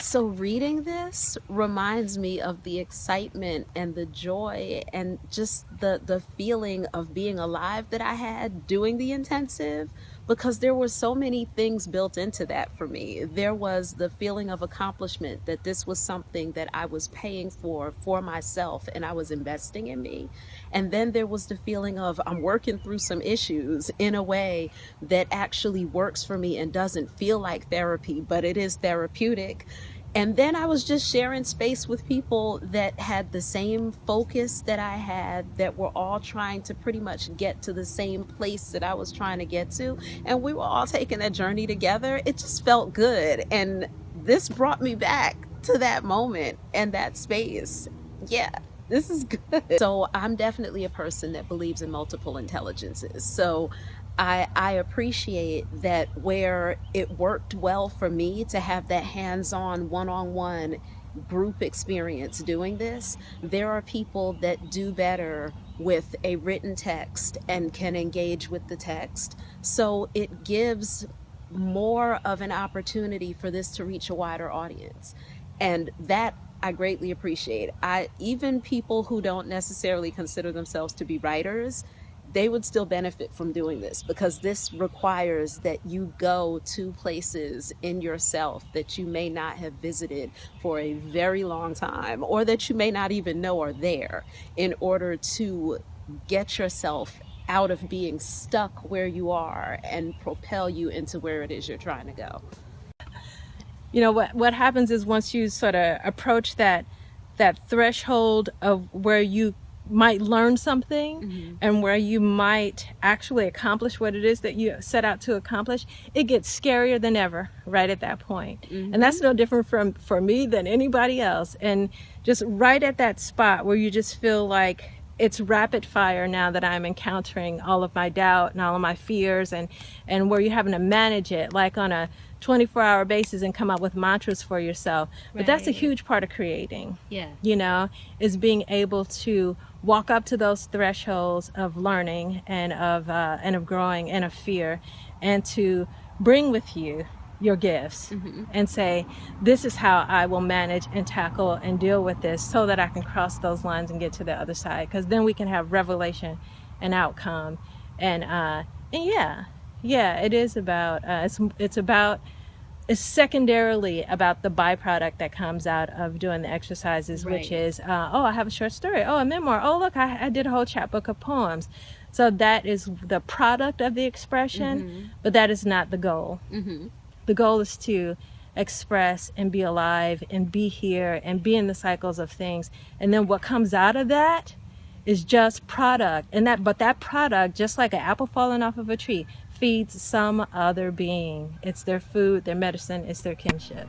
So reading this reminds me of the excitement and the joy and just the feeling of being alive that I had doing the intensive, because there were so many things built into that for me. There was the feeling of accomplishment, that this was something that I was paying for myself, and I was investing in me. And then there was the feeling of I'm working through some issues in a way that actually works for me and doesn't feel like therapy, but it is therapeutic. And then I was just sharing space with people that had the same focus that I had, that were all trying to pretty much get to the same place that I was trying to get to. And we were all taking that journey together. It just felt good. And this brought me back to that moment and that space. Yeah. This is good. So I'm definitely a person that believes in multiple intelligences. So I appreciate that where it worked well for me to have that hands-on, one-on-one group experience doing this, there are people that do better with a written text and can engage with the text. So it gives more of an opportunity for this to reach a wider audience. And that I greatly appreciate. Even people who don't necessarily consider themselves to be writers, they would still benefit from doing this, because this requires that you go to places in yourself that you may not have visited for a very long time, or that you may not even know are there, in order to get yourself out of being stuck where you are and propel you into where it is you're trying to go. You know, what happens is once you sort of approach that threshold of where you might learn something and where you might actually accomplish what it is that you set out to accomplish, it gets scarier than ever right at that point. And that's no different for me than anybody else. And just right at that spot where you just feel like it's rapid fire now that I'm encountering all of my doubt and all of my fears, and where you're having to manage it like on a 24-hour basis and come up with mantras for yourself. But that's a huge part of creating. Yeah. You know, is being able to walk up to those thresholds of learning and of growing and of fear, and to bring with you your gifts and say, this is how I will manage and tackle and deal with this, so that I can cross those lines and get to the other side. Because then we can have revelation and outcome. And yeah, it is about it's secondarily about the byproduct that comes out of doing the exercises, which is oh, I have a short story, oh, a memoir, oh, look, I did a whole chapbook of poems. So that is the product of the expression, but that is not the goal. The goal is to express and be alive and be here and be in the cycles of things. And then what comes out of that is just product. But that product, just like an apple falling off of a tree, feeds some other being. It's their food, their medicine, it's their kinship.